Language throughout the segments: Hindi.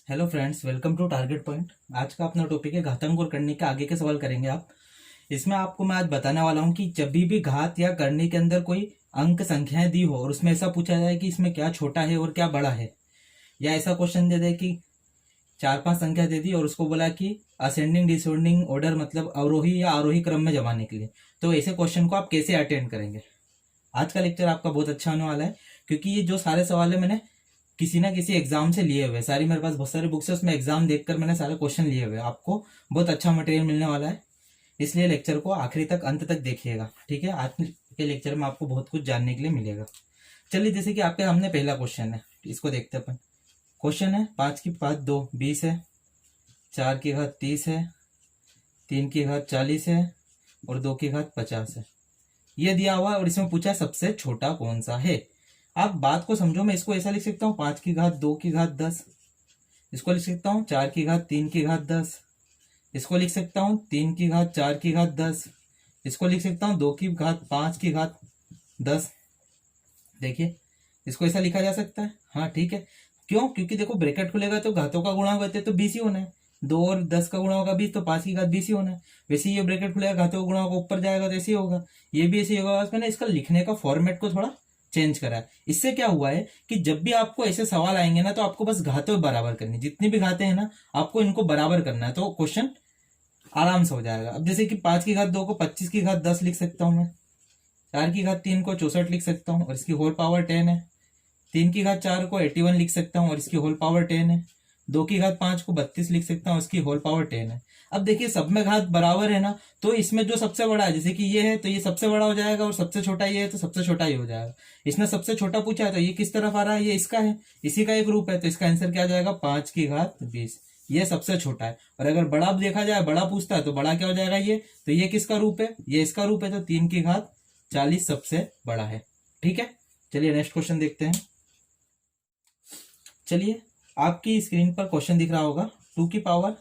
Hello friends, welcome to target point. आज का अपना टॉपिक है घातांक और करनी के आगे के सवाल करेंगे आप। इसमें आपको मैं आज बताने वाला हूं कि जब भी घात या करनी के अंदर कोई अंक संख्याएं दी हो और उसमें ऐसा पूछा जाए कि इसमें क्या छोटा है और क्या बड़ा है, या ऐसा क्वेश्चन दे दे कि चार पांच संख्या दे दी और उसको बोला कि असेंडिंग डिसेंडिंग ऑर्डर मतलब अवरोही या आरोही क्रम में जमाने के लिए, तो ऐसे क्वेश्चन को आप कैसे अटेंड करेंगे। आज का लेक्चर आपका बहुत अच्छा होने वाला है, क्योंकि ये जो सारे सवाल है मैंने किसी ना किसी एग्जाम से लिए हुए, सारी मेरे पास बहुत सारी बुक्स है, उसमें एग्जाम देखकर मैंने सारे क्वेश्चन लिए हुए। आपको बहुत अच्छा मटेरियल मिलने वाला है, इसलिए लेक्चर को आखिरी तक अंत तक देखिएगा। ठीक है, आज के लेक्चर में आपको बहुत कुछ जानने के लिए मिलेगा। चलिए, जैसे कि आपके सामने पहला क्वेश्चन है, इसको देखते हैं अपन। क्वेश्चन है 5 की घात 2 20 है, 4 की घात 30 है, 3 की घात 40 है और 2 की घात 50 है। ये दिया हुआ है और इसमें पूछा है सबसे छोटा कौन सा है। आप बात को समझो, मैं इसको ऐसा लिख सकता हूँ 5 की घात 2 की घात 10, इसको लिख सकता हूँ 4 की घात 3 की घात 10, इसको लिख सकता हूँ 3 की घात 4 की घात 10, इसको लिख सकता हूँ 2 की घात 5 की घात 10। देखिए, इसको ऐसा लिखा जा सकता है। हाँ ठीक है, क्यों? क्योंकि देखो ब्रैकेट खुलेगा तो घातों का गुणा होते तो 20 ही होना है। 2 और 10 का गुणा होगा 20, तो 5 की घात 20 ही होना है। वैसे ये ब्रैकेट खुलेगा, घातों का गुणा होगा, ऊपर जाएगा तो ऐसे ही होगा, ये भी ऐसे ही होगा। बस मैंने इसका लिखने का फॉर्मेट को थोड़ा चेंज करा है। इससे क्या हुआ है कि जब भी आपको ऐसे सवाल आएंगे ना, तो आपको बस घातों बराबर करनी, जितनी भी घातें हैं ना आपको इनको बराबर करना है, तो क्वेश्चन आराम से हो जाएगा। अब जैसे कि 5 की घात 2 को 25 की घात 10 लिख सकता हूं मैं, 4 की घात 3 को 64 लिख सकता हूँ और इसकी होल पावर 10 है, 3 की घात 4 को 81 लिख सकता हूँ और इसकी होल पावर 10 है, 2 की घात 5 को 32 लिख सकता हूँ, इसकी होल पावर 10 है। अब देखिए, सब में घात बराबर है ना, तो इसमें जो सबसे बड़ा है, जैसे कि ये है तो ये सबसे बड़ा हो जाएगा, और सबसे छोटा ये है तो सबसे छोटा ही हो जाएगा। इसने सबसे छोटा पूछा है तो ये किस तरफ आ रहा है, ये इसका है, इसी का एक रूप है, तो इसका आंसर क्या आ जाएगा 5 की घात 20। ये सबसे छोटा है। और अगर बड़ा देखा जाए, बड़ा पूछता है तो बड़ा क्या हो जाएगा, ये तो ये किसका रूप है, ये इसका रूप है, तो 3 की घात 40 सबसे बड़ा है। ठीक है, चलिए नेक्स्ट क्वेश्चन देखते हैं। चलिए, आपकी स्क्रीन पर क्वेश्चन दिख रहा होगा 2 की पावर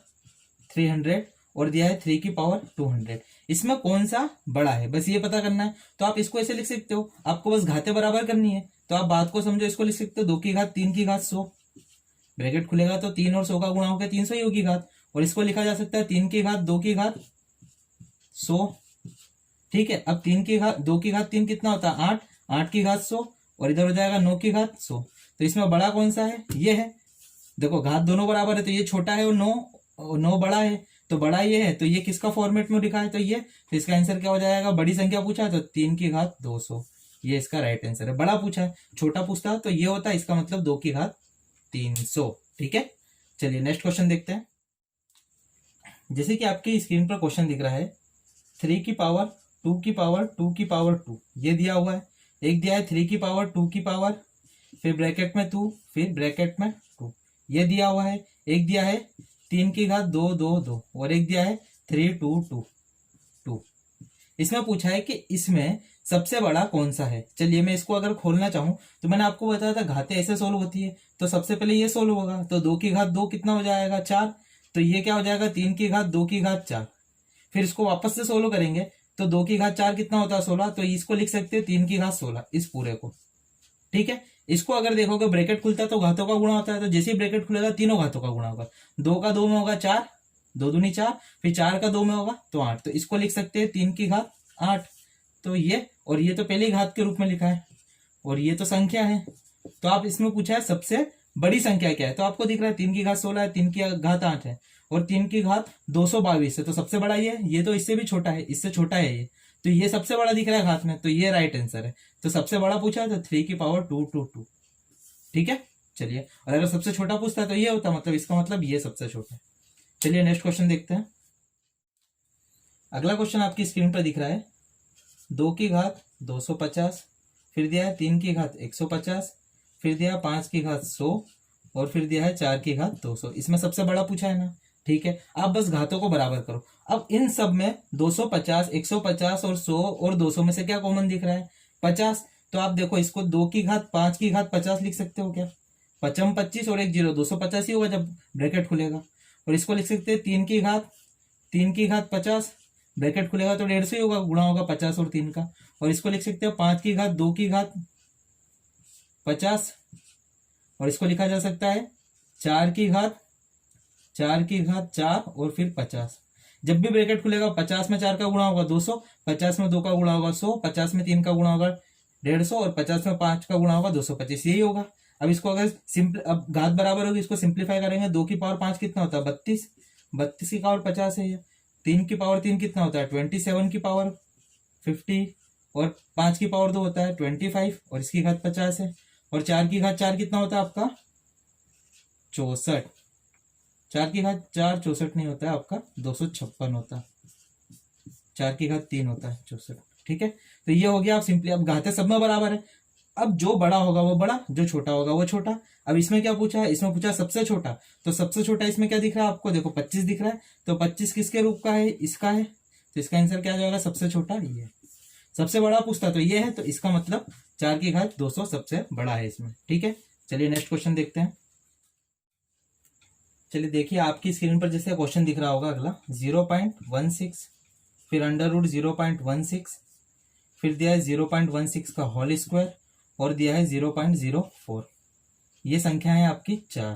300 और दिया है 3 की पावर 200। इसमें कौन सा बड़ा है, बस ये पता करना है। तो आप इसको ऐसे लिख सकते हो, आपको बस घातें बराबर करनी है। तो आप बात को समझो, इसको लिख सकते हो 2 की घात 3 की घात 100, ब्रैकेट खुलेगा तो 3 और 100 का गुणा होकर 300 ही होगी घात, और इसको लिखा जा सकता है 3 की घात 2 की घात 100। ठीक है, अब 3 की घात 2 की घात 3 कितना होता है 8, 8 की घात 100 और इधर हो जाएगा 9 की घात 100। तो इसमें बड़ा कौन सा है, ये है। देखो घात दोनों बराबर है तो ये छोटा है और 9 बड़ा है, तो बड़ा ये है, तो ये किसका फॉर्मेट में लिखा है, तो ये, तो इसका आंसर क्या हो जाएगा, बड़ी संख्या पूछा है तो 3 की घात 200, ये इसका राइट आंसर है। बड़ा पूछा है, छोटा पूछता है तो ये होता है, इसका मतलब 2 की घात 300। ठीक है, चलिए नेक्स्ट क्वेश्चन देखते हैं। जैसे कि आपकी स्क्रीन पर क्वेश्चन दिख रहा है 3 की पावर 2 की पावर 2 की पावर 2, ये दिया हुआ है। एक दिया है 3 की पावर 2 की पावर, फिर ब्रैकेट में 2, फिर ब्रैकेट में 2, ये दिया हुआ है। एक दिया है 3 की घात 2 2 2 और एक दिया है 3 2 2 2। इसमें पूछा है कि इसमें सबसे बड़ा कौन सा है। चलिए, मैं इसको अगर खोलना चाहूं तो मैंने आपको बताया था घातें ऐसे सोल्व होती है, तो सबसे पहले ये सोल्व होगा, तो 2 की घात 2 कितना हो जाएगा 4, तो ये क्या हो जाएगा 3 की घात 2 की घात 4। फिर इसको वापस से सोल्व करेंगे तो 2 की घात 4 कितना होता है 16, तो इसको लिख सकते हैं 3 की घात 16 इस पूरे को। ठीक है, इसको अगर देखोगे ब्रैकेट खुलता है तो घातों का गुणा होता है, तो जैसे ही ब्रैकेट खुलेगा तीनों घातों का गुणा होगा। 2 का 2 में होगा 4, 2 दूनी 4, फिर 4 का 2 में होगा तो 8, तो इसको लिख सकते हैं 3 की घात 8। तो ये, और ये तो पहली घात के रूप में लिखा है, और ये तो संख्या है। तो आप इसमें पूछा है सबसे बड़ी संख्या क्या है, तो आपको दिख रहा है 3 की घात 16 है, 3 की घात 8 है और 3 की घात 222 है, तो सबसे बड़ा ये तो इससे भी छोटा है, इससे छोटा है ये, तो ये सबसे बड़ा दिख रहा है घात में, तो ये राइट आंसर है। तो सबसे बड़ा पूछा है तो 3 की पावर 2 2 2। ठीक है, चलिए, और अगर सबसे छोटा पूछता है तो ये होता, मतलब इसका मतलब ये सबसे छोटा है। चलिए नेक्स्ट क्वेश्चन देखते हैं। अगला क्वेश्चन आपकी स्क्रीन पर दिख रहा है 2 की घात 250, फिर दिया है 3 की घात 150, फिर दिया है 5 की घात 100 और फिर दिया है 4 की घात 200। इसमें सबसे बड़ा पूछा है ना। ठीक है, आप बस घातों को बराबर करो। अब इन सब में 250, 150 और 100 और 200 में से क्या कॉमन दिख रहा है 50, तो आप देखो इसको 2 की घात 5 की घात 50 लिख सकते हो क्या, 55 25 और एक 0, 250 ही होगा जब ब्रैकेट खुलेगा। और इसको लिख सकते हैं 3 की घात 50, ब्रैकेट खुलेगा तो 150 ही होगा, गुणा होगा 50 और 3 का। और इसको लिख सकते हैं 5 की घात 2 की घात 50, और इसको लिखा जा सकता है 4 की घात 4 की घात 4 और फिर 50। जब भी ब्रैकेट खुलेगा 50 में 4 का गुणा होगा 200, 50 में 2 का गुणा होगा 100, 50 में 3 का गुणा होगा 150 और 50 में 5 का गुणा होगा 225, यही होगा। अब इसको अगर सिंपल अब घात बराबर होगी, इसको सिंप्लीफाई करेंगे, 2 की पावर 5 कितना होता है 32, 32 की पावर 50 है ये, 3 की पावर 3 कितना होता है 27 की पावर 50 और 5 की पावर 2 होता है 25 और इसकी घात 50 है और 4 की घात 4 कितना होता है आपका 64, 4 की घात 4 64 नहीं होता है आपका 256 होता है, 4 की घात 3 होता है 64। ठीक है, तो ये हो गया। आप सिंपली अब घातें सब में बराबर है, अब जो बड़ा होगा वो बड़ा, जो छोटा होगा वो छोटा। अब इसमें क्या पूछा है, इसमें पूछा सबसे छोटा, तो सबसे छोटा इसमें क्या दिख रहा है आपको, देखो 25 दिख रहा है, तो 25 किसके रूप का है, इसका है, तो इसका आंसर क्या जाएगा, सबसे छोटा ये। सबसे बड़ा पूछता तो ये है, तो इसका मतलब 4 की घात 200 सबसे बड़ा है इसमें। ठीक है, चलिए नेक्स्ट क्वेश्चन देखते हैं। चलिए देखिए आपकी स्क्रीन पर जैसे क्वेश्चन दिख रहा होगा अगला 0.16, फिर अंडर रूट 0.16, फिर दिया है 0.16 का होल स्क्वायर और दिया है 0.04। ये संख्या है आपकी 4।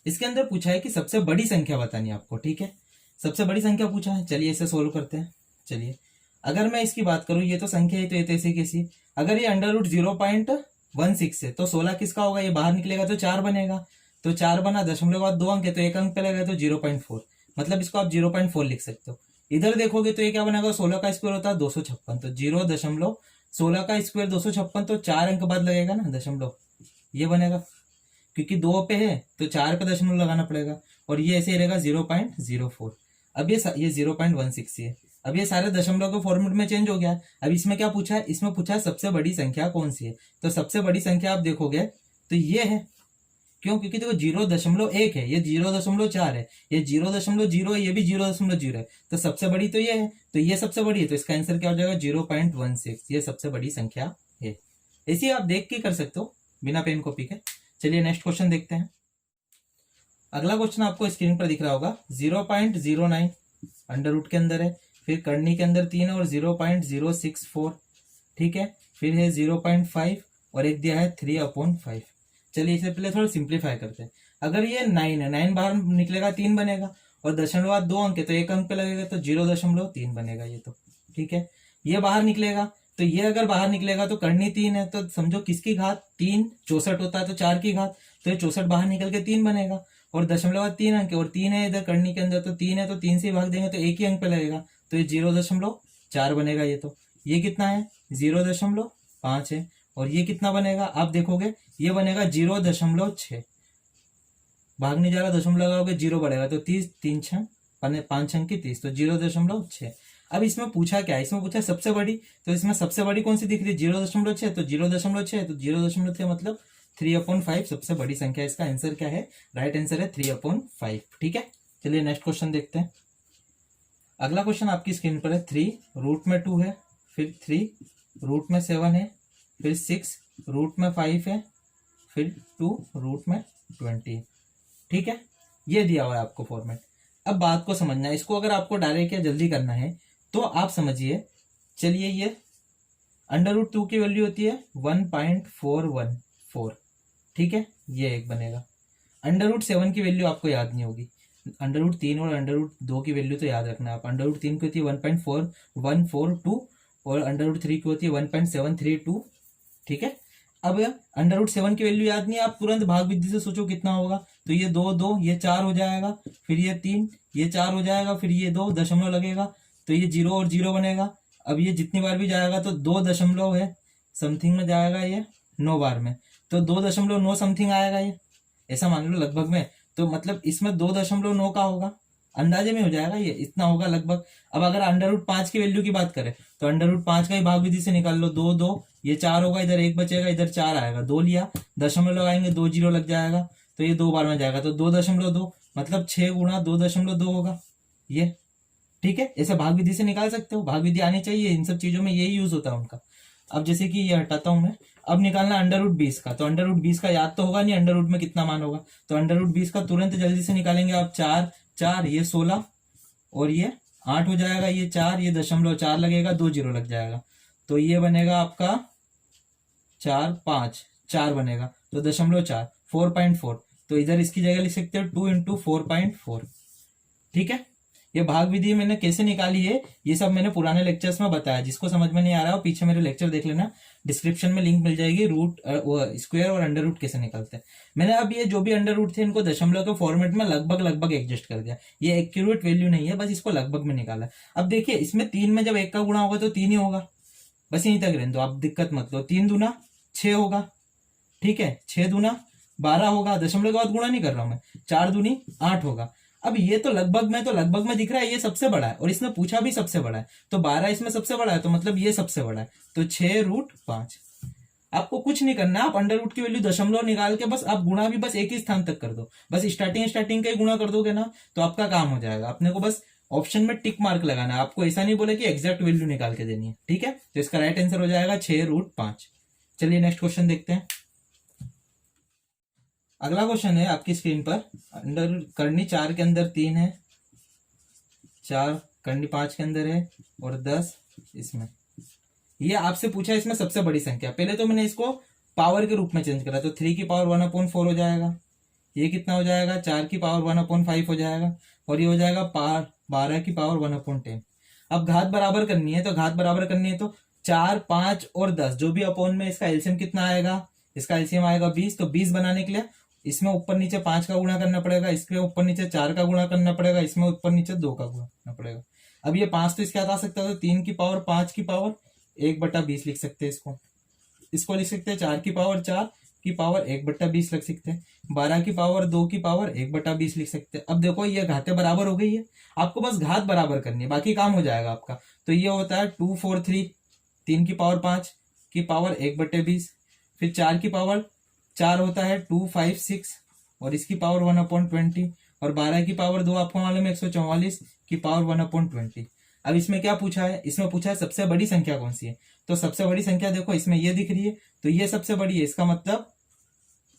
इसके अंदर पूछा है कि सबसे बड़ी संख्या बतानी है आपको। ठीक है, सबसे बड़ी संख्या पूछा है, चलिए इसे सोल्व करते हैं। चलिए अगर मैं इसकी बात करूं, ये तो संख्या है तो ये ऐसी कैसी, अगर ये अंडर रूट 0.16 है तो 16 किसका होगा, ये बाहर निकलेगा तो 4 बनेगा, तो 4 बना, दशमलव बाद 2 अंक है तो 1 अंक पे लगेगा तो 0.4, मतलब इसको आप 0.4 लिख सकते हो। इधर देखोगे तो ये क्या बनेगा, 16 का स्क्वायर होता है 256, तो 0.16 का स्क्वायर 256, तो 4 अंक बाद लगेगा ना दशमलव, ये बनेगा, क्योंकि 2 पे है तो 4 पे दशमलव लगाना पड़ेगा, और ये ऐसे ही रहेगा 0.04। अब ये 0.16 है। अब ये सारे दशमलव के फॉर्मेट में चेंज हो गया। अब इसमें क्या पूछा है, इसमें पूछा है सबसे बड़ी संख्या कौन सी है, तो सबसे बड़ी संख्या आप देखोगे तो ये है, क्यों, क्योंकि देखो 0.1 है, ये 0.4 है, ये 0.0 है, ये भी 0.0 है, तो सबसे बड़ी तो ये है, तो ये सबसे बड़ी है, तो इसका आंसर क्या हो जाएगा 0.16, ये सबसे बड़ी संख्या है। ऐसे आप देख के कर सकते हो बिना पेन कॉपी के। चलिए नेक्स्ट क्वेश्चन देखते हैं। अगला क्वेश्चन आपको स्क्रीन पर दिख रहा होगा 0.09 अंडर रूट के अंदर है, फिर करनी के अंदर 3 और 0.064। ठीक है, फिर है 0.5 और एक दिया है 3/5। चलिए इसे पहले थोड़ा सिंप्लीफाई करते हैं। अगर ये 9 है, 9 बाहर निकलेगा 3 बनेगा, और दशमलव 2 अंक है तो 1 अंक पे लगेगा तो 0.3 बनेगा ये तो। ठीक है, ये बाहर निकलेगा, तो ये अगर बाहर निकलेगा तो करनी 3 है, तो समझो किसकी घात 3, 64 होता है तो 4 की घात, तो ये 64 बाहर निकल के 3 बनेगा, और दशमलव 3 अंक है और 3 है इधर करनी के अंदर, तो 3 है तो 3 से भाग देंगे तो 1 ही अंक पे लगेगा, तो ये 0.4 बनेगा ये तो। ये कितना है 0.5 है, और ये कितना बनेगा आप देखोगे, ये बनेगा 0.6, भाग नहीं जा रहा, दशमलव लगाओगे 0 बढ़ेगा तो 30, 3 6 5 6 की 30, तो 0.6। अब इसमें पूछा क्या है, इसमें पूछा सबसे बड़ी, तो इसमें सबसे बड़ी कौन सी दिख रही है 0.6, तो 0.6 तो 0.6 मतलब 3/5 सबसे बड़ी संख्या। इसका आंसर क्या है, राइट आंसर है 3/5। ठीक है, चलिए नेक्स्ट क्वेश्चन देखते हैं। अगला क्वेश्चन आपकी स्क्रीन पर है 3 रूट में 2 है, फिर 3 रूट में 7 है, फिर 6 रूट में 5 है, फिर 2 रूट में 20 है। ठीक है, ये दिया हुआ है आपको फॉर्मेट। अब बात को समझना है, इसको अगर आपको डायरेक्ट या जल्दी करना है तो आप समझिए। चलिए ये अंडर रूट 2 की वैल्यू होती है 1.414। ठीक है, ये एक बनेगा। अंडर रूट 7 की वैल्यू आपको याद नहीं होगी, अंडर रूट 3 और अंडर रूट 2 की वैल्यू तो याद रखना है आप। अंडर रूट 3 की होती है 1.4142 और अंडर रूट 3 की होती है 1.732। ठीक है, अब अंडर रूट 7 की वैल्यू याद नहीं है, आप तुरंत भाग विधि से सोचो कितना होगा, तो ये 2 2 ये 4 हो जाएगा, फिर ये 3 ये 4 हो जाएगा, फिर ये 2 दशमलव लगेगा तो ये 0 और 0 बनेगा। अब ये जितनी बार भी जाएगा तो 2 दशमलव है समथिंग में जाएगा, ये 9 बार में तो 2.9 समथिंग आएगा, ये ऐसा मान लो लगभग में, तो मतलब इसमें 2.9 का होगा, अंदाजे में हो जाएगा ये इतना होगा लगभग। अब अगर अंडर रूट 5 की वैल्यू की बात करें तो अंडर रूट 5 का ही भाग विधि से निकाल लो, 2 2 ये 4 होगा, इधर 1 बचेगा, इधर 4 आएगा, 2 लिया, दशमलव लगाएंगे 2 0 लग जाएगा, तो ये 2 बार में जाएगा तो 2.2 मतलब 6 गुणा 2.2 होगा ये। ठीक है, ऐसे भाग विधि से निकाल सकते हो, भाग विधि आनी चाहिए, इन सब चीजों में यही यूज होता है उनका। अब जैसे कि ये हटाता हूं मैं, अब निकालना अंडर रूट 20 का, तो अंडर रूट 20 का याद तो होगा नहीं अंडर रूट में कितना मान होगा, तो अंडर रूट 20 का तुरंत जल्दी से निकालेंगे आप। 4 4 ये 16 और ये 8 हो जाएगा, ये 4 ये 0.4 लगेगा, 2 0 लग जाएगा, तो ये बनेगा आपका 4 5 4 बनेगा, तो 0.4 4.4, तो इधर इसकी जगह लिख सकते हो 2 × 4.4। ठीक है, ये भाग विधि मैंने कैसे निकाली है ये सब मैंने पुराने लेक्चर्स में बताया। जिसको समझ में नहीं आ रहा हो पीछे मेरे लेक्चर देख लेना, डिस्क्रिप्शन में लिंक मिल जाएगी। रूट स्क्वायर और अंडर रूट कैसे निकालते हैं। मैंने अब ये जो भी अंडर रूट थे इनको दशमलव के फॉर्मेट में लगभग एडजस्ट कर दिया। ये एक्यूरेट वैल्यू नहीं है, बस इसको लगभग में निकाला। अब देखिए इसमें 3 में जब 1 का गुणा होगा तो 3 ही होगा, बस यहीं तक रहने दो, आप दिक्कत मत लो। 3 दूना 6 होगा, ठीक है, 6 दूना 12 होगा, दशमलव के बाद गुणा नहीं कर रहा हूं मैं, 4 दूनी 8 होगा। अब ये तो लगभग में दिख रहा है ये सबसे बड़ा है, और इसने पूछा भी सबसे बड़ा है, तो 12 इसमें सबसे बड़ा है, तो मतलब ये सबसे बड़ा है, तो 6√5। आपको कुछ नहीं करना, आप अंडर रूट की वैल्यू दशमलव निकाल के बस आप गुणा भी बस एक ही स्थान तक कर दो, बस स्टार्टिंग का ही गुणा कर दोगे ना तो आपका काम हो जाएगा। अपने को बस ऑप्शन में टिक मार्क लगाना है, आपको ऐसा नहीं बोले कि एग्जैक्ट वैल्यू निकाल के देनी है। ठीक है, तो इसका राइट आंसर हो जाएगा 6√5। चलिए नेक्स्ट क्वेश्चन देखते हैं। अगला क्वेश्चन है आपकी स्क्रीन पर, अंडर करनी 4 के अंदर 3 है, 4 करनी 5 के अंदर है, और 10 इसमें। ये आपसे पूछा इसमें सबसे बड़ी संख्या। पहले तो मैंने इसको पावर के रूप में चेंज करा, तो 3 की पावर 1/4 हो जाएगा। ये कितना हो जाएगा, 4 की पावर 1/5 हो जाएगा, और ये हो जाएगा 12 की पावर 1/10। अब घात बराबर करनी है, तो घात बराबर करनी है तो 4, 5 और 10 जो भी अपोन में, इसका एलसीएम कितना आएगा, इसका एलसीएम आएगा 20। तो 20 बनाने के लिए इसमें ऊपर नीचे 5 का गुणा करना पड़ेगा, इसके ऊपर नीचे 4 का गुणा करना पड़ेगा, इसमें ऊपर नीचे 2 का गुणा करना पड़ेगा। अब ये 5 तो इसके आ सकता है, तो 3 की पावर 5 की पावर 1/20 लिख सकते हैं। इसको लिख सकते हैं 4 की पावर 4 की पावर 1/20 लिख सकते हैं। 12 की पावर 2 की पावर 1/20 लिख सकते हैं। अब देखो ये घातें बराबर हो गई है, आपको बस घात बराबर करनी है, बाकी काम हो जाएगा आपका। तो ये होता है 243, 3 की पावर 5 की पावर 1/20, फिर 4 की पावर 4 होता है 256, और इसकी पावर 1/20, और 12 की पावर 2 आपको मालूम है 144 की पावर 1/20। अब इसमें क्या पूछा है, इसमें पूछा है सबसे बड़ी संख्या कौन सी है। तो सबसे बड़ी संख्या देखो इसमें ये दिख रही है, तो ये सबसे बड़ी है, इसका मतलब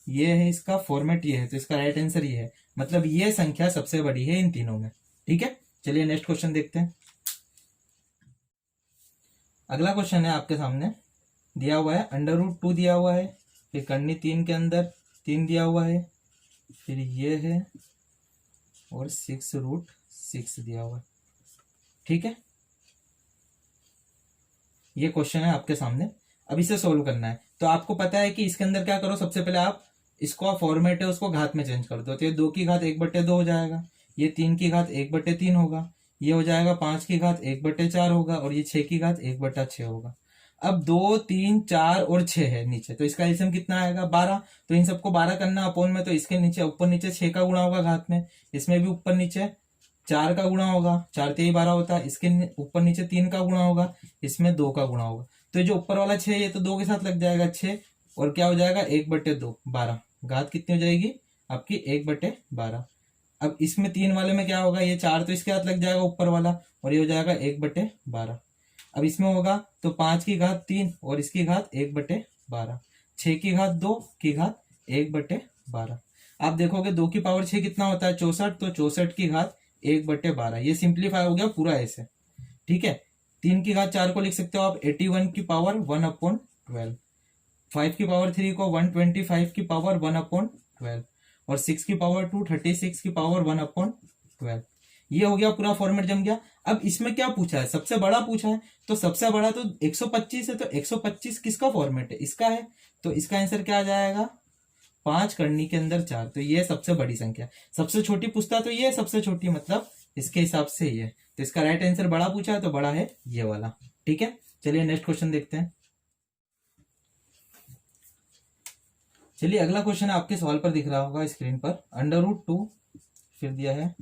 ये है, इसका फॉर्मेट ये है, तो इसका राइट आंसर ये है, मतलब ये संख्या सबसे बड़ी है इन तीनों में। ठीक है, चलिए नेक्स्ट क्वेश्चन देखते हैं। अगला क्वेश्चन है आपके सामने दिया हुआ है, √2 दिया हुआ है, फिर करनी 3 के अंदर 3 दिया हुआ है, फिर ये है, और 6√6 दिया हुआ है। ठीक है, ये क्वेश्चन है आपके सामने। अब इसे सोल्व करना है, तो आपको पता है कि इसके अंदर क्या करो, सबसे पहले आप इसको फॉर्मेट है उसको घात में चेंज कर दो, तो ये 2 की घात 1/2 हो जाएगा, ये 3 की घात 1/3 होगा, ये हो जाएगा 5 की घात 1/4 होगा, और ये 6 की घात 1/6 होगा। अब 2, 3, 4 और 6 है नीचे, तो इसका एलसीएम कितना आएगा 12। तो इन सबको 12 करना अपोन में, तो इसके नीचे ऊपर नीचे 6 का गुणा होगा घात में, इसमें भी ऊपर नीचे 4 का गुणा होगा, 4 3 12 होता है, इसके ऊपर नीचे 3 का गुणा होगा, इसमें 2 का गुणा होगा। तो ये जो ऊपर वाला 6 ये तो 2 के साथ लग जाएगा 6, और क्या हो जाएगा 1/2 12, घात कितनी हो जाएगी आपकी 1/12। अब इसमें 3 वाले में क्या होगा, ये 4 तो इसके साथ लग जाएगा ऊपर वाला, और ये हो जाएगा 1/12। अब इसमें होगा तो 5 की घात 3 और इसकी घात 1/12, 6 की घात 2 की घात 1/12। आप देखोगे 2 की पावर 6 कितना होता है 64, तो 64 की घात 1/12। ये सिंप्लीफाई हो गया पूरा ऐसे। ठीक है, 3 की घात 4 को लिख सकते हो आप 81 की पावर 1/12, 5 की पावर 3 को 125 की पावर 1/12, और 6 की पावर 2 36 की पावर 1/12। ये हो गया पूरा फॉर्मेट जम गया। अब इसमें क्या पूछा है, सबसे बड़ा पूछा है, तो सबसे बड़ा तो 125 है, तो 125 किसका फॉर्मेट है, इसका है, तो इसका आंसर क्या आ जाएगा 5 करनी के अंदर 4, तो ये सबसे बड़ी संख्या। सबसे छोटी पूछता तो ये सबसे छोटी, मतलब इसके हिसाब से ये, तो इसका राइट आंसर बड़ा पूछा है तो बड़ा है ये वाला। ठीक है, चलिए नेक्स्ट क्वेश्चन देखते हैं। चलिए अगला क्वेश्चन आपके सवाल पर दिख रहा होगा स्क्रीन पर, √2 फिर दिया है,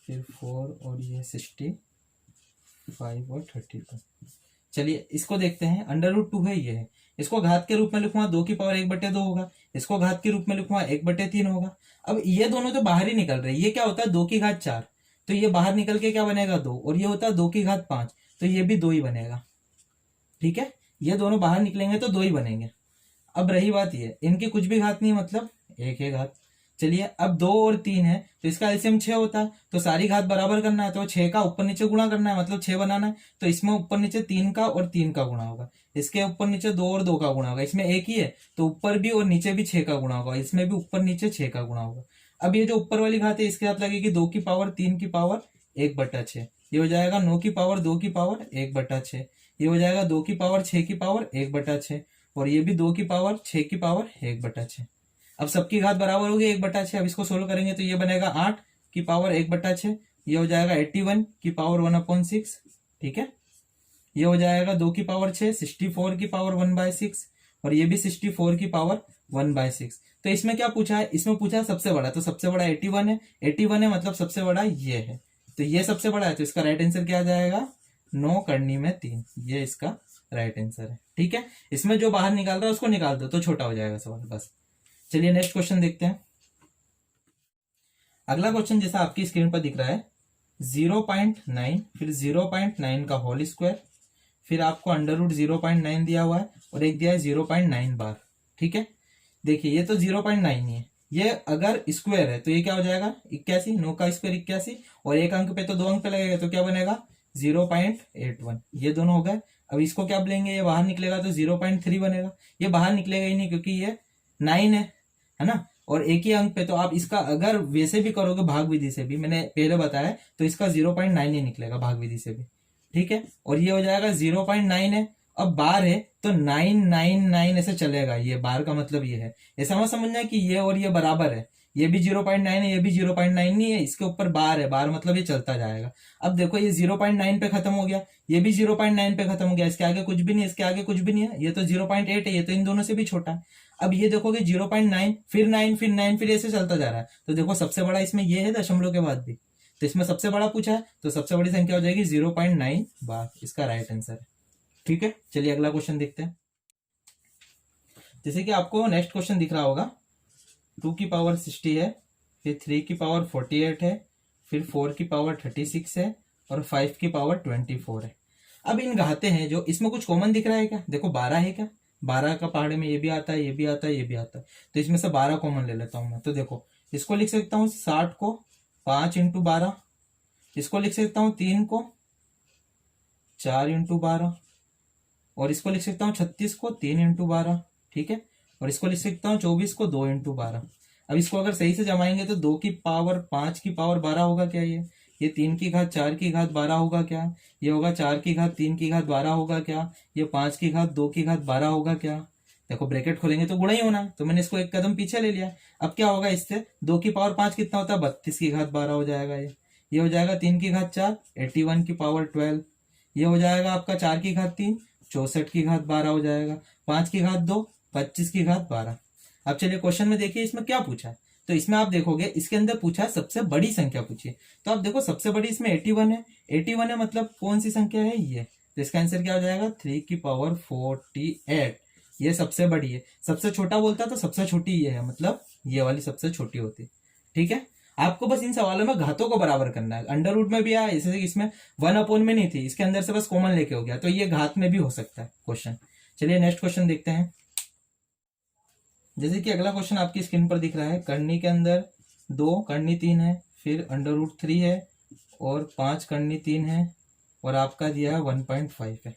फिर 4 और ये 65 और 32। चलिए इसको देखते हैं। √2 है, ये है, इसको घात के रूप में लिखूंगा 2 की पावर 1/2 होगा, इसको घात के रूप में लिखूंगा 1/3 होगा। अब ये दोनों तो बाहर ही निकल रहे हैं, ये क्या होता है 2 की घात 4, तो ये बाहर निकल के क्या बनेगा 2, और ये होता है 2 की घात 5, तो ये भी 2 ही बनेगा। ठीक है, ये दोनों बाहर निकलेंगे तो 2 ही बनेंगे। अब रही बात ये, इनकी कुछ भी घात नहीं, मतलब एक है घात। चलिए अब 2 और 3 है तो इसका एलसीएम 6 होता है, तो सारी घात बराबर करना है तो 6 का ऊपर नीचे गुणा करना है, मतलब 6 बनाना है। तो इसमें ऊपर नीचे 3 का और 3 का गुणा होगा, इसके ऊपर नीचे 2 और 2 का गुणा होगा, इसमें एक ही है तो ऊपर भी और नीचे भी 6 का गुणा होगा, इसमें भी ऊपर नीचे 6 का गुणा होगा। अब ये जो ऊपर वाली घात है इसके साथ लगेगी 2 की पावर 3 की पावर 1/6, ये हो जाएगा 9 की पावर 2 की पावर 1/6, ये हो जाएगा 2 की पावर 6 की पावर 1/6, और ये भी 2 की पावर 6 की पावर 1/6। अब सबकी घात बराबर होगी 1/6। अब इसको सोल्व करेंगे तो ये बनेगा 8 की पावर 1/6, ये हो जाएगा 81 की पावर 1/6, ठीक है। ये हो जाएगा 2 की पावर 6 64 की पावर 1/6, और ये भी 64 की पावर 1/6। तो इसमें क्या पूछा है, इसमें पूछा है सबसे बड़ा, तो सबसे बड़ा 81 है, 81 है मतलब सबसे बड़ा ये है, तो ये सबसे बड़ा है, तो इसका राइट आंसर क्या आ जाएगा 9 करनी में 3, ये इसका राइट आंसर है, ठीक है। इसमें जो बाहर निकाल रहा है उसको निकाल दो तो छोटा हो जाएगा सवाल, बस। चलिए नेक्स्ट क्वेश्चन देखते हैं। अगला क्वेश्चन जैसा आपकी स्क्रीन पर दिख रहा है 0.9 फिर 0.9 का होल स्क्वायर, फिर आपको √0.9 दिया हुआ है और एक दिया है 0.9 बार, ठीक है। देखिए ये तो 0.9 ही है, ये अगर स्क्वायर है तो ये क्या हो जाएगा 81, 9 का स्क्वायर 81, और एक अंक पे तो 2 अंक पे लगेगा तो क्या बनेगा 0.81, ये दोनों हो गए। अब इसको क्या लेंगे, ये बाहर निकलेगा तो 0.3 बनेगा, ये बाहर निकलेगा ही नहीं क्योंकि ये 9 है ना, और एक ही अंक पे, तो आप इसका अगर वैसे भी करोगे भाग विधि से भी, मैंने पहले बताया, तो इसका 0.9 ही निकलेगा भाग विधि से भी, ठीक है। और ये हो जाएगा 0.9 है, अब बार है तो 999 ऐसे चलेगा, ये बार का मतलब ये है, ऐसा मत समझना कि ये और ये बराबर है, ये भी 0.9 है ये भी 0.9 नहीं है, इसके ऊपर बार है, बार मतलब ये चलता जाएगा। अब देखो ये 0.9 पे खत्म हो गया, ये भी 0.9 पे खत्म हो गया, इसके आगे कुछ भी नहीं, इसके आगे कुछ भी नहीं है, ये तो 0.8 है, ये तो इन दोनों से भी छोटा है। अब ये देखोगे 0.9 फिर 9 फिर 9 फिर ऐसे चलता जा रहा है, तो देखो सबसे बड़ा इसमें ये है दशमलव के बाद भी, तो इसमें सबसे बड़ा पूछा है तो सबसे बड़ी संख्या हो जाएगी 0.9 बार, इसका राइट आंसर है, ठीक है। चलिए अगला क्वेश्चन देखते हैं। जैसे कि आपको नेक्स्ट क्वेश्चन दिख रहा होगा 2 की पावर 60 है, फिर 3 की पावर 48 है, फिर 4 की पावर 36 है, और 5 की पावर 24 है। अब इन घाते हैं जो, इसमें कुछ कॉमन दिख रहा है क्या, देखो 12 है क्या, 12 का पहाड़े में ये भी आता है ये भी आता है ये भी आता है, तो इसमें से 12 कॉमन ले लेता हूं मैं, तो देखो इसको लिख सकता हूँ 60 को 5 × 12, इसको लिख सकता हूँ 3 को 4 × 12, और इसको लिख सकता हूँ 36 को 3 × 12, ठीक है, और इसको लिख सकता हूँ 24 को 2 × 12। अब इसको अगर सही से जमाएंगे तो 2 की पावर 5 की पावर 12 होगा क्या, ये 3 की घात 4 की घात 12 होगा क्या, ये होगा 4 की घात 3 की घात 12 होगा क्या, ये 5 की घात 2 की घात 12 होगा क्या। देखो ब्रैकेट खोलेंगे तो गुणा ही होना है, तो मैंने इसको एक कदम पीछे ले लिया। अब क्या होगा इससे 2 की पावर 5 कितना होता है 32 की घात 12 हो जाएगा, ये हो जाएगा 3 की घात 4 81 की पावर 12, ये हो जाएगा आपका 4 की घात 3 64 की घात 12 हो जाएगा, 5 की घात 2 25 की घात 12। अब चलिए क्वेश्चन में देखिए इसमें क्या पूछा है, तो इसमें आप देखोगे इसके अंदर पूछा है सबसे बड़ी संख्या पूछी है, तो आप देखो सबसे बड़ी इसमें 81 है, 81 है मतलब कौन सी संख्या है ये, तो इसका आंसर क्या हो जाएगा 3 की पावर 48, ये सबसे बड़ी है। सबसे छोटा बोलता तो सबसे छोटी ये है, मतलब ये वाली सबसे छोटी होती, ठीक है। आपको बस इन सवालों में घातों को बराबर करना है, अंडर रूट में भी आया, जैसे इसमें 1/, में नहीं थी, इसके अंदर से बस कॉमन लेके हो गया, तो ये घात में भी हो सकता है क्वेश्चन। चलिए नेक्स्ट क्वेश्चन देखते हैं। जैसे कि अगला क्वेश्चन आपकी स्क्रीन पर दिख रहा है, करनी के अंदर 2 करनी 3 है, फिर √3 है, और 5 करनी 3 है, और आपका दिया है 1.5 है।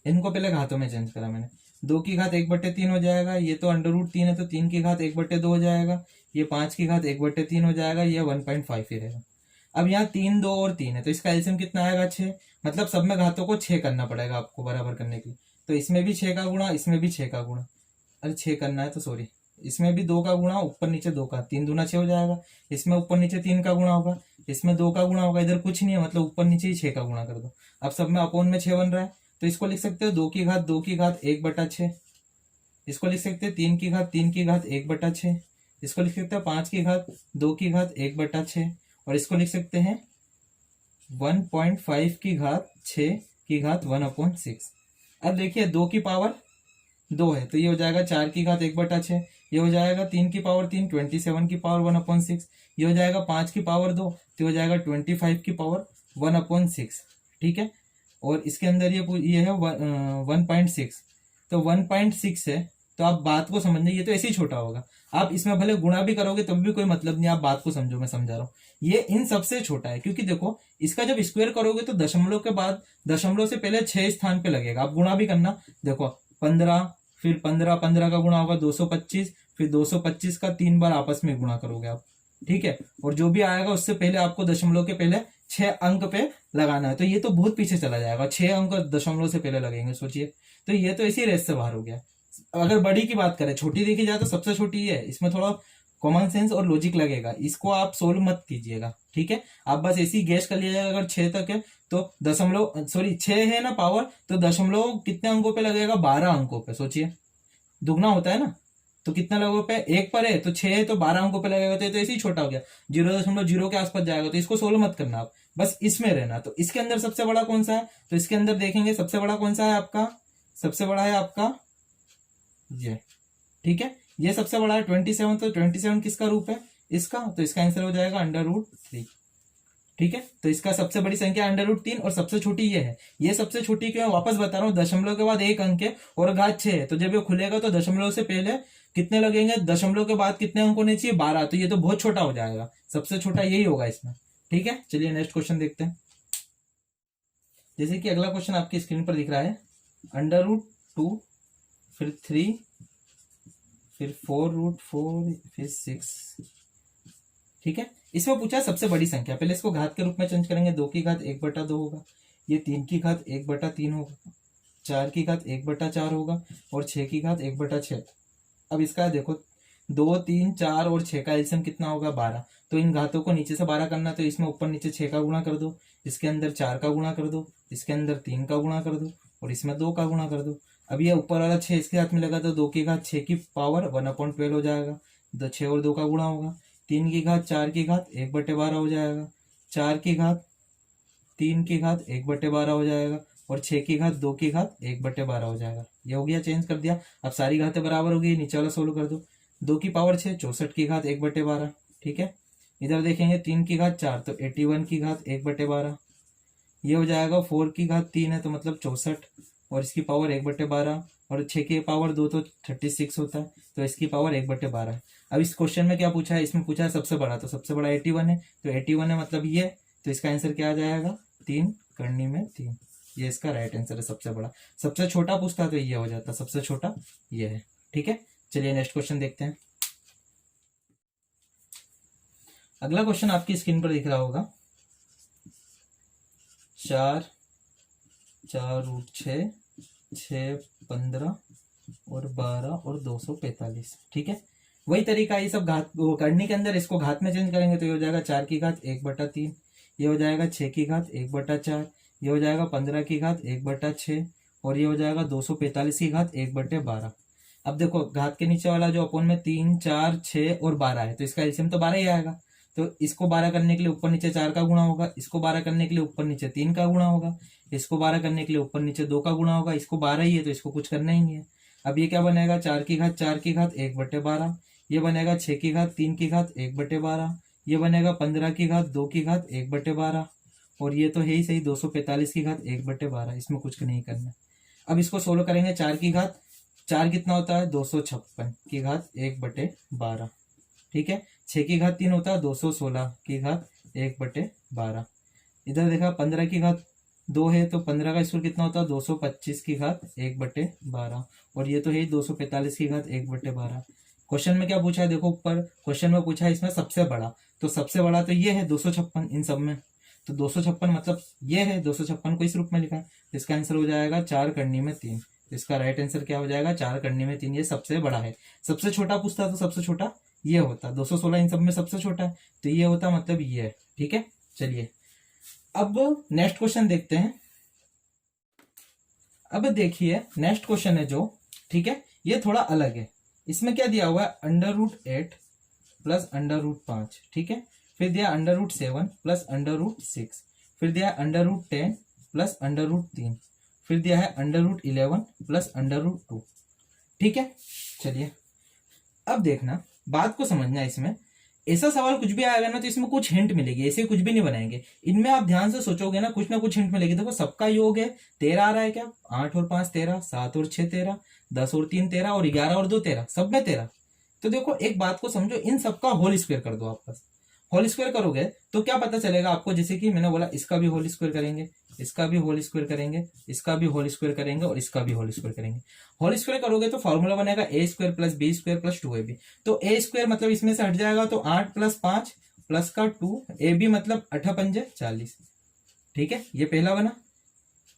इनको पहले घातों में चेंज करा मैंने, 2 की घात 1/3 हो जाएगा, ये तो √3 है तो 3 की घात 1/2 हो जाएगा, ये 5 की घात 1/3 हो जाएगा, ये 1.5 ही रहेगा। अब यहाँ 3 2 और 3 है, तो इसका एलसीएम कितना आएगा 6, मतलब सब में घातों को 6 करना पड़ेगा आपको बराबर करने के लिए, तो इसमें भी 6 का गुणा इसमें भी 6 का गुणा, अरे 6 करना है तो सॉरी, इसमें भी 2 का गुणा ऊपर नीचे 2 का, 3 दूना 6 हो जाएगा, इसमें ऊपर नीचे 3 का गुणा होगा, इसमें 2 का गुणा होगा, इधर कुछ नहीं है मतलब ऊपर नीचे ही 6 का गुणा कर दो। अब सब में अपोन में 6 बन रहा है, तो इसको लिख सकते हो 2 की घात 2 की घात 1/6, इसको लिख सकते हैं 3 की घात 3 की घात 1/6, इसको लिख सकते हैं 5 की घात 2 की घात 1/6, और इसको लिख सकते हैं 1.5 की घात 6 की घात 1/6। अब देखिए 2 की पावर 2 है तो ये हो जाएगा 4 की घात 1/6, ये हो जाएगा 3 की पावर 3 27 की पावर 1/6, ये हो जाएगा 5 की पावर 2 तो हो जाएगा 25 की पावर 1/6, ठीक है। और इसके अंदर ये है 1.6, तो 1.6 है तो आप बात को समझने, ये तो ऐसे ही छोटा होगा। आप इसमें भले गुणा भी करोगे तब भी कोई मतलब नहीं, आप बात को समझो, मैं समझा रहा हूँ। ये इन सबसे छोटा है, क्योंकि देखो इसका जब स्क्वायर करोगे तो दशमलव के बाद, दशमलव से पहले 6 स्थान पे लगेगा। आप गुणा भी करना, देखो 15, फिर 15, 15 का गुणा होगा 225, फिर 225 का 3 बार आपस में गुणा करोगे आप, ठीक है। और जो भी आएगा उससे पहले आपको दशमलव के पहले 6 अंक पे लगाना है। तो ये तो बहुत पीछे चला जाएगा, 6 अंक दशमलव से पहले लगेंगे, सोचिए। तो ये तो इसी रेस से बाहर हो गया। अगर बड़ी की बात करें, छोटी देखी जाए तो सबसे छोटी है, इसमें थोड़ा कॉमन सेंस और लॉजिक लगेगा, इसको आप सोल्व मत कीजिएगा, ठीक है। आप बस ऐसे ही गैस कर लीजिएगा। अगर 6 तक है तो दशमलव, सॉरी 6 है ना पावर, तो दशमलव कितने अंकों पे लगेगा, 12 अंकों पे। सोचिए दुगना होता है ना, तो कितना लोगों पे, 1 पर है तो 6 है तो 12 अंकों पे लगेगा। तो ऐसे ही छोटा हो गया, 0.0 के आसपास जाएगा। तो इसको सोल्व मत करना आप, बस इसमें रहना। तो इसके अंदर सबसे बड़ा कौन सा है, तो इसके अंदर देखेंगे सबसे बड़ा कौन सा है आपका, सबसे बड़ा है आपका ये, ठीक है। ये सबसे बड़ा है 27। तो 27 किसका रूप है, इसका। तो इसका आंसर हो जाएगा √3, ठीक है। तो इसका सबसे बड़ी संख्या √3 और सबसे छोटी ये है। ये सबसे छोटी क्यों है, वापस बता रहा हूँ, दशमलव के बाद 1 अंक है और घात 6 है। तो जब ये खुलेगा तो दशमलव से पहले कितने लगेंगे, दशमलव के बाद कितने अंक होने चाहिए, 12। तो ये तो बहुत छोटा हो जाएगा, सबसे छोटा यही होगा इसमें, ठीक है। चलिए नेक्स्ट क्वेश्चन देखते हैं। जैसे कि अगला क्वेश्चन आपकी स्क्रीन पर दिख रहा है, √2, फिर 3, फिर 4√4, फिर 6, ठीक है। इसमें पूछा सबसे बड़ी संख्या। पहले इसको घात के रूप में चेंज करेंगे, 2 की घात 1/2 होगा, ये 3 की घात 1/3 होगा, 4 की घात 1/4 होगा, और 6 की घात 1/6। अब इसका देखो 2, 3, 4 और 6 का एलसीएम कितना होगा, 12। तो इन घातों को नीचे से 12 करना, तो इसमें ऊपर नीचे 6 का गुणा कर दो, इसके अंदर 4 का गुणा कर दो, इसके अंदर 3 का गुणा कर दो, और इसमें 2 का गुणा कर दो। अब ये ऊपर वाला 6 इसके हाथ में लगा तो 2 की घात 6 की पावर 1/12 हो जाएगा। 6 और 2 का गुणा होगा, 3 की घात 4 की घात 1/12 हो जाएगा, 4 की घात 3 की घात 1/12 हो जाएगा, और 6 की घात 2 की घात 1/12 हो जाएगा। ये हो गया, चेंज कर दिया। अब सारी घातें बराबर हो गई, नीचे वाला सोल्व कर दो। 2 की पावर 6, 64 की घात 1/12, ठीक है। इधर देखेंगे 3 की घात 4, तो 81 की घात 1/12। ये हो जाएगा 4 की घात 3 है तो मतलब 64, और इसकी पावर 1/12, और 6 की पावर 2 तो 36 होता है, तो इसकी पावर 1/12 है। अब इस क्वेश्चन में क्या पूछा है, इसमें पूछा है सबसे बड़ा, तो सबसे बड़ा 81 है, तो 81 है मतलब ये, तो इसका आंसर क्या आ जाएगा, 3 करनी में 3। ये इसका राइट आंसर है, सबसे बड़ा। सबसे छोटा पूछता तो ये हो जाता, सबसे छोटा ये है, ठीक है। चलिए नेक्स्ट क्वेश्चन देखते हैं। अगला क्वेश्चन आपकी स्क्रीन पर दिख रहा होगा, 4, 4√6, 6, 15 और 12 और 245, ठीक है। वही तरीका है, ये सब घात करने के अंदर इसको घात में चेंज करेंगे तो ये हो जाएगा 4 की घात 1/3, ये हो जाएगा 6 की घात 1/4, ये हो जाएगा 15 की घात 1/6, और ये हो जाएगा 245 की घात 1/12। अब देखो घात के नीचे वाला जो अपोन में 3, 4, 6 और 12 है, तो इसका एलसीएम तो 12 ही आएगा। तो इसको 12 करने के लिए ऊपर नीचे 4 का गुणा होगा, इसको 12 करने के लिए ऊपर नीचे 3 का गुणा होगा, इसको 12 करने के लिए ऊपर नीचे 2 का गुणा होगा, इसको 12 ही है तो इसको कुछ करना ही नहीं है। अब ये क्या बनेगा, 4 की घात 4 की घात 1/12, ये बनेगा 6 की घात 3 की घात 1/12, ये बनेगा 15 की घात 2 की घात 1/12, और ये तो है ही सही 245 की घात 1/12, इसमें कुछ नहीं करना। अब इसको सोल्व करेंगे, 4 की घात 4 कितना होता है, 256 की घात 1/12, ठीक है। 6 की घात 3 होता है 216 की घात 1/12। इधर देखा 15 की घात 2 है तो 15 का स्क्वायर कितना होता है, 225 की घात 1/12, और ये तो है 245 की घात 1/12। क्वेश्चन में क्या पूछा है, देखो ऊपर क्वेश्चन में पूछा है इसमें सबसे बड़ा, तो सबसे बड़ा तो ये है 256 इन सब में, तो 256 मतलब ये है, 256 को इस रूप में लिखा है। इसका आंसर हो जाएगा 4 करनी में 3। इसका राइट आंसर क्या हो जाएगा, 4 करनी में 3। ये सबसे बड़ा है। सबसे छोटा पूछता तो सबसे छोटा ये होता, 216 इन सब में सबसे छोटा है तो ये होता, मतलब ये है, ठीक है। चलिए अब नेक्स्ट क्वेश्चन देखते हैं। अब देखिए नेक्स्ट क्वेश्चन है जो, ठीक है, ये थोड़ा अलग है। इसमें क्या दिया हुआ है, √8 प्लस √5, ठीक है। फिर दिया √7 प्लस √6, फिर दिया √10 प्लस √3, फिर दिया है √11 प्लस √2, ठीक है। चलिए अब देखना, बात को समझना इसमें ऐसा सवाल कुछ भी आएगा ना तो इसमें कुछ हिंट मिलेगी, ऐसे कुछ भी नहीं बनाएंगे। इनमें आप ध्यान से सोचोगे ना कुछ हिंट मिलेगी। देखो सबका योग है 13 आ रहा है क्या, 8 और 5 13, 7 और 6 13, 10 और 3 13 और 11 और 2 13, सब में 13। तो देखो एक बात को समझो, इन सबका होल स्क्वायर कर दो आप बस। होल स्क्वायर करोगे तो क्या पता चलेगा आपको, जैसे कि मैंने बोला इसका भी होल स्क्वायर करेंगे, इसका भी होल स्क्वायर करेंगे, इसका भी होल स्क्वायर करेंगे और इसका भी होल स्क्वायर करेंगे। होल स्क्वायर करोगे तो फॉर्मूला बनेगा a square plus b square plus 2ab। तो ए स्क्वायर मतलब इसमें से हट जाएगा तो 8 प्लस 5 प्लस का 2, ए बी मतलब 8 पंजे 40। ठीक है, ये पहला बना।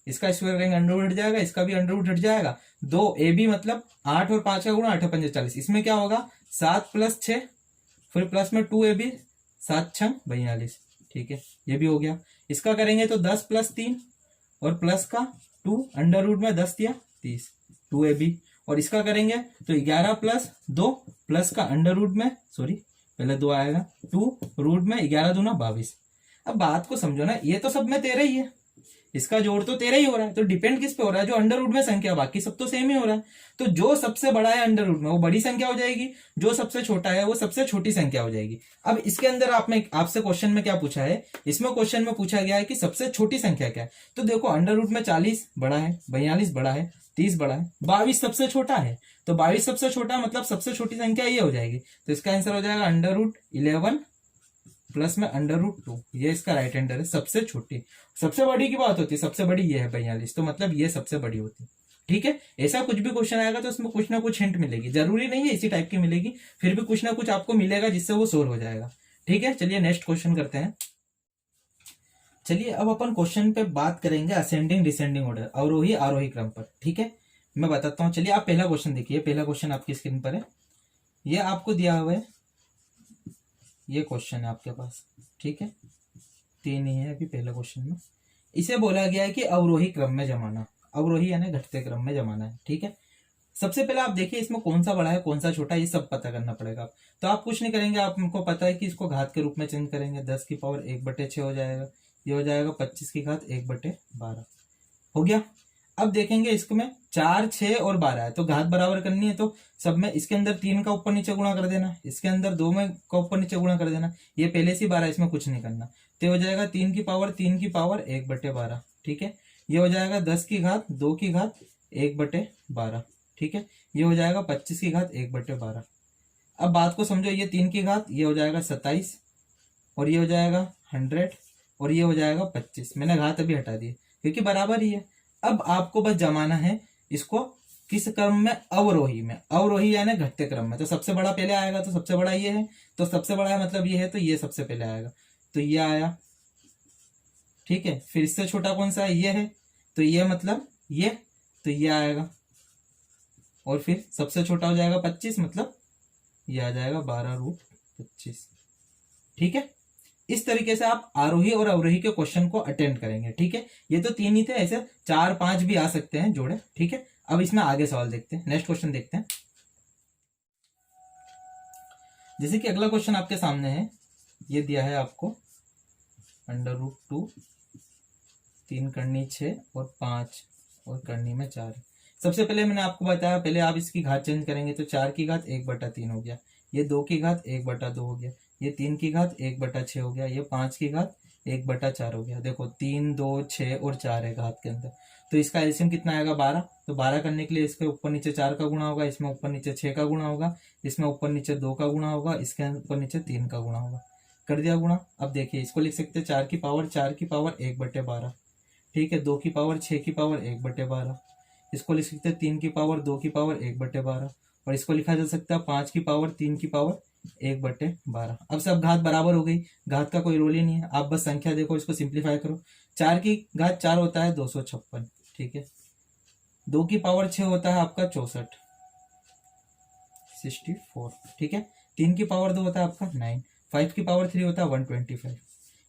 इसका स्क्वायर करेंगे अंडर रूट हट जाएगा, इसका भी अंडर रूट हट जाएगा। 2ab मतलब 8 और 5 का गुणा 8 पंजे 40। इसमें क्या होगा 7 प्लस 6 फिर प्लस में 2ab, 7 6 42। ठीक है, ये भी हो गया। इसका करेंगे तो 10 प्लस 3 और प्लस का 2 अंडर रूट में 10 दिया 30, 2ab। और इसका करेंगे तो 11 प्लस 2 प्लस का अंडर रूट में, सॉरी पहले 2 आएगा, 2 रूट में 11 दूना 22। अब बात को समझो ना, ये तो सब में 13 ही है, इसका जोड़ तो 13 ही हो रहा है। तो डिपेंड किस पे हो रहा है, जो अंडर रूट में संख्या, बाकी सब तो सेम ही हो रहा है। तो जो सबसे बड़ा है अंडर रूट में वो बड़ी संख्या हो जाएगी, जो सबसे छोटा है वो सबसे छोटी संख्या हो जाएगी। अब इसके अंदर आपसे क्वेश्चन में क्या पूछा है, इसमें क्वेश्चन में पूछा गया है कि सबसे छोटी संख्या क्या है। तो देखो अंडर रूट में 40 बड़ा है, 42 बड़ा है, 30 बड़ा है, 22 सबसे छोटा है। तो 22 सबसे छोटा मतलब सबसे छोटी संख्या ये हो जाएगी। तो इसका आंसर हो जाएगा अंडर रूट 11 प्लस में अंडर रूट 2। ये इसका राइट हैंडर है, सबसे छोटी। सबसे बड़ी की बात होती है, सबसे बड़ी ये है 42, तो मतलब ये सबसे बड़ी होती है। ठीक है, ऐसा कुछ भी क्वेश्चन आएगा तो उसमें कुछ ना कुछ हिंट मिलेगी, जरूरी नहीं है इसी टाइप की मिलेगी, फिर भी कुछ ना कुछ आपको मिलेगा जिससे वो सोल्व हो जाएगा। ठीक है, चलिए नेक्स्ट क्वेश्चन करते हैं। चलिए अब अपन क्वेश्चन पे बात करेंगे असेंडिंग डिसेंडिंग ऑर्डर, अवरोही आरोही क्रम पर। ठीक है, मैं बताता हूँ। चलिए आप पहला क्वेश्चन देखिए, पहला क्वेश्चन आपकी स्क्रीन पर है, ये आपको दिया हुआ है, ये क्वेश्चन है आपके पास। ठीक है, 3 ही है अभी पहले क्वेश्चन में। इसे बोला गया है कि अवरोही क्रम में जमाना, अवरोही यानी घटते क्रम में जमाना है। ठीक है, सबसे पहले आप देखिए इसमें कौन सा बड़ा है कौन सा छोटा है, ये सब पता करना पड़ेगा। तो आप कुछ नहीं करेंगे, आपको पता है कि इसको घात के रूप में चेंज करेंगे, 10 की पावर 1/6 हो जाएगा, ये हो जाएगा 25 की घात 1/12 हो गया। अब देखेंगे इसमें 4 6 और 12 है, तो घात बराबर करनी है, तो सब में इसके अंदर 3 का ऊपर नीचे गुणा कर देना, इसके अंदर 2 में का ऊपर नीचे गुणा कर देना। ये पहले से 12, इसमें कुछ नहीं करना, तो हो जाएगा 3 की पावर 1/12। ठीक है, ये हो जाएगा 10 की घात 2 की घात 1/12। ठीक है, ये हो जाएगा 25 की घात 1/12। अब बात को समझो, ये 3 की घात, ये हो जाएगा 27 और ये हो जाएगा 100 और ये हो जाएगा 25। मैंने घात अभी हटा दी क्योंकि बराबर ही है। अब आपको बस जमाना है इसको किस क्रम में, अवरोही में। अवरोही यानी घटते क्रम में, तो सबसे बड़ा पहले आएगा, तो सबसे बड़ा ये है, तो सबसे बड़ा है मतलब ये है, तो ये सबसे पहले आएगा, तो ये आया। ठीक है, फिर इससे छोटा कौन सा है, ये है, तो ये मतलब ये, तो ये आएगा। और फिर सबसे छोटा हो जाएगा 25, मतलब ये आ जाएगा 12√25। ठीक है, इस तरीके से आप आरोही और अवरोही के क्वेश्चन को अटेंड करेंगे। ठीक है, ये तो 3 ही थे, ऐसे 4 5 भी आ सकते हैं जोड़े। ठीक है, अब इसमें आगे सवाल देखते हैं, नेक्स्ट क्वेश्चन देखते हैं। जैसे कि अगला क्वेश्चन आपके सामने है, ये दिया है आपको √2, 3 करनी 6 और 5 और करनी में 4। सबसे पहले मैंने आपको बताया, पहले आप इसकी घात चेंज करेंगे, तो 4 की घात 1/3 हो गया, ये 2 की घात 1/2 हो गया, ये 3 की घात 1/6 हो गया, ये 5 की घात 1/4 हो गया। देखो 3 2 6 और 4 है घात के अंदर, तो इसका एलसीएम कितना आएगा 12। तो 12 करने के लिए इसके ऊपर नीचे 4 का गुणा होगा, इसमें ऊपर नीचे 6 का गुणा होगा, इसमें ऊपर नीचे 2 का गुणा होगा, इसके ऊपर नीचे 3 का गुणा होगा। कर दिया गुणा। अब देखिए इसको लिख सकते हैं 4 की पावर 1/12। ठीक है, 2 की पावर 6 की पावर 1/12, इसको लिख सकते हैं 3 की पावर 2 की पावर 1/12, और इसको लिखा जा सकता है 5 की पावर 3 की पावर 1/12। अब सब घात बराबर हो गई, घात का कोई रोल ही नहीं है, आप बस संख्या देखो, इसको सिंप्लीफाई करो। 4 की घात 4 होता है 256। ठीक है, 2 की पावर 6 होता है आपका 64। ठीक है, 3 की पावर 2 होता है आपका 9, 5 की पावर 3 होता है 125।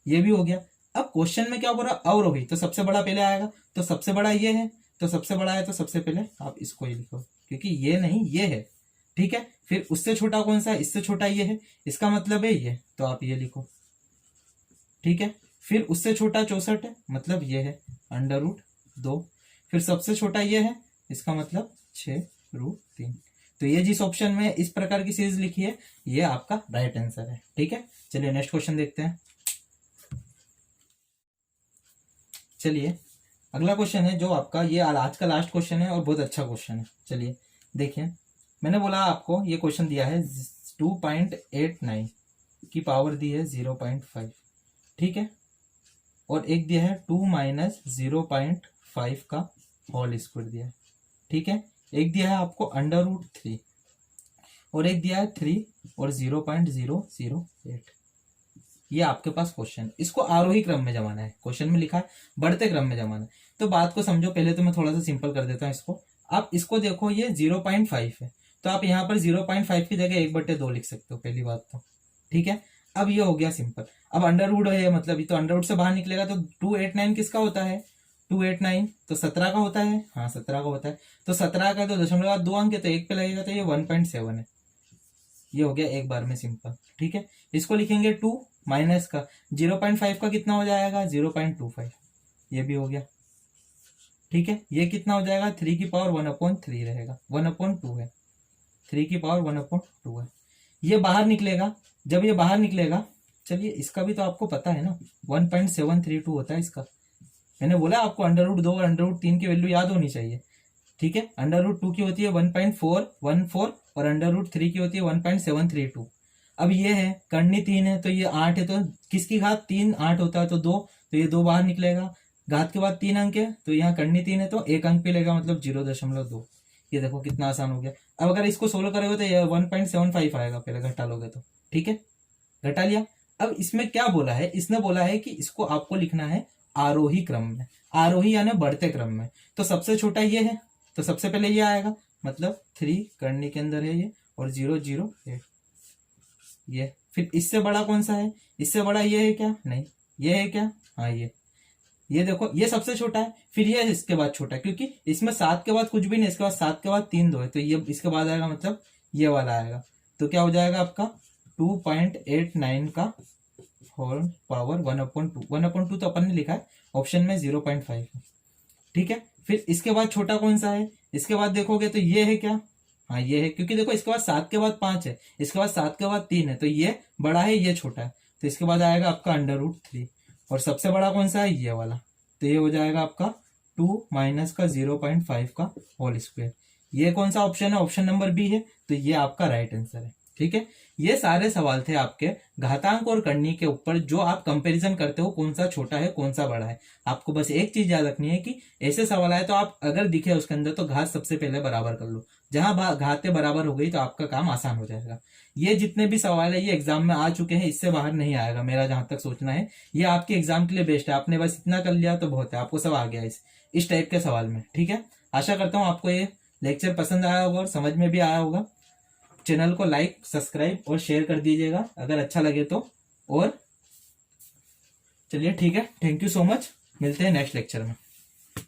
ये भी हो गया। अब क्वेश्चन में क्या बोल रहा, अवरोही, तो सबसे बड़ा पहले आएगा, तो सबसे बड़ा ये है, तो सबसे बड़ा है तो सबसे पहले आप इसको ही लिखो, क्योंकि ये नहीं ये है। ठीक है, फिर उससे छोटा कौन सा है, इससे छोटा ये है, इसका मतलब है ये, तो आप ये लिखो। ठीक है, फिर उससे छोटा 64 है, मतलब ये है √2। फिर सबसे छोटा ये है, इसका मतलब 6√3। तो ये जिस ऑप्शन में इस प्रकार की सीरीज लिखी है ये आपका राइट आंसर है। ठीक है, चलिए नेक्स्ट क्वेश्चन देखते हैं। चलिए अगला क्वेश्चन है जो आपका ये आज का लास्ट क्वेश्चन है और बहुत अच्छा क्वेश्चन है। चलिए देखिए, मैंने बोला आपको ये क्वेश्चन दिया है 2.89 की पावर दी है 0.5, ठीक है, और एक दिया है 2 माइनस 0.5 का होल स्क्वायर दिया है, ठीक है, एक दिया है आपको √3 और एक दिया है 3 और 0.008। ये आपके पास क्वेश्चन, इसको आरोही क्रम में जमाना है। क्वेश्चन में लिखा है बढ़ते क्रम में जमाना है, तो बात को समझो। पहले तो मैं थोड़ा सा सिंपल कर देता हूँ इसको। आप इसको देखो, ये 0.5 है, तो आप यहाँ पर 0.5 की जगह 1/2 लिख सकते हो, पहली बात तो, ठीक है। अब ये हो गया सिंपल। अब अंडर है, मतलब ये तो अंडर से बाहर निकलेगा, तो 289 किसका होता है? 289 तो 17 का होता है। हाँ 17 का होता है, तो 17 का तो 0.2 अंक है, तो एक पे लगेगा, तो ये 1.7 है। ये हो गया एक बार में सिंपल, ठीक है। इसको लिखेंगे 2 माइनस का 0.5 का कितना हो जाएगा? 0.25, ये भी हो गया, ठीक है। ये कितना हो जाएगा? 3 की पावर 1/3 रहेगा, 1/2 है, 3 की पावर 1/2 है। ये बाहर निकलेगा, जब ये बाहर निकलेगा, चलिए इसका भी तो आपको पता है ना, 1.732 होता है इसका। मैंने बोला आपको √2 और √3 की वैल्यू याद होनी चाहिए, ठीक है। √2 की होती है 1.414 और √3 की होती है 1.732। अब ये है कर्णी 3 है, तो ये 8 है, तो किसकी घात 3 8 होता है, तो 2, तो ये 2 बाहर निकलेगा। घात के बाद 3 अंक है, तो यहाँ कर्णी 3 है, तो 1 अंक पे लेगा, मतलब 0.2। ये देखो कितना आसान हो गया। अब अगर इसको सोल्व करोगे तो ये 1.75 आएगा, पहले घटा लोगे तो, ठीक है, घटा लिया। अब इसमें क्या बोला है? इसने बोला है कि इसको आपको लिखना है आरोही क्रम में, आरोही यानी बढ़ते क्रम में। तो सबसे छोटा ये है, तो सबसे पहले ये आएगा, मतलब 3 कर्णी के अंदर है ये, और 0.008 ये। फिर इससे बड़ा कौन सा है? इससे बड़ा ये है क्या? नहीं, ये है क्या? हाँ ये देखो, ये सबसे छोटा है। फिर ये इसके बाद छोटा है, क्योंकि इसमें 7 के बाद कुछ भी नहीं, इसके बाद 7 के बाद 3 2 है, तो ये इसके बाद आएगा, मतलब ये वाला आएगा। तो क्या हो जाएगा आपका 2.89 का होल पावर 1/2। 1/2 तो अपन ने लिखा है ऑप्शन में 0.5 है, ठीक है। फिर इसके बाद छोटा कौन सा है? इसके बाद देखोगे तो ये है क्या? हाँ ये है, क्योंकि देखो इसके बाद 7 के बाद 5 है, इसके बाद 7 के बाद 3 है, तो ये बड़ा है, ये छोटा है, तो इसके बाद आएगा आपका √3। और सबसे बड़ा कौन सा है? ये वाला, तो ये हो जाएगा आपका 2 माइनस का 0.5 का होल स्क्वायर। ये कौन सा ऑप्शन है? ऑप्शन नंबर बी है, तो ये आपका राइट आंसर है, ठीक है। ये सारे सवाल थे आपके घातांक और कर्णी के ऊपर, जो आप कंपैरिजन करते हो कौन सा छोटा है कौन सा बड़ा है। आपको बस एक चीज याद रखनी है कि ऐसे सवाल आए तो आप अगर दिखे उसके अंदर तो घात सबसे पहले बराबर कर लो। जहां घातें बराबर हो गई तो आपका काम आसान हो जाएगा। ये जितने भी सवाल है ये एग्जाम में आ चुके हैं, इससे बाहर नहीं आएगा, मेरा जहां तक सोचना है। ये आपके एग्जाम के लिए बेस्ट है, आपने बस इतना कर लिया तो बहुत है, आपको सब आ गया इस टाइप के सवाल में, ठीक है। आशा करता हूँ आपको ये लेक्चर पसंद आया होगा और समझ में भी आया होगा। चैनल को लाइक, सब्सक्राइब और शेयर कर दीजिएगा अगर अच्छा लगे तो। और चलिए ठीक है, थैंक यू सो मच, मिलते हैं नेक्स्ट लेक्चर में।